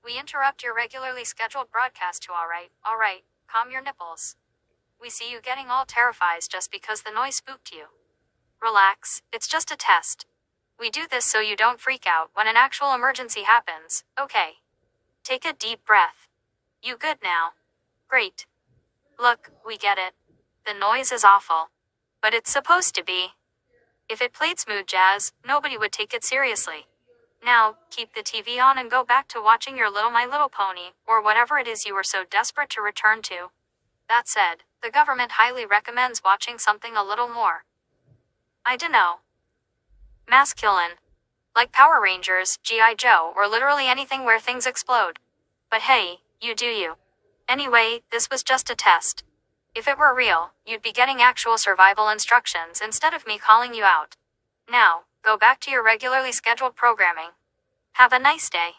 We interrupt your regularly scheduled broadcast to alright, calm your nipples. We see you getting all terrified just because the noise spooked you. Relax, it's just a test. We do this so you don't freak out when an actual emergency happens, okay? Take a deep breath. You good now? Great. Look, we get it. The noise is awful. But it's supposed to be. If it played smooth jazz, nobody would take it seriously. Now, keep the TV on and go back to watching your Little My Little Pony, or whatever it is you were so desperate to return to. That said, the government highly recommends watching something a little more. I dunno. Masculine. Like Power Rangers, G.I. Joe, or literally anything where things explode. But hey, you do you. Anyway, this was just a test. If it were real, you'd be getting actual survival instructions instead of me calling you out. Now, go back to your regularly scheduled programming. Have a nice day.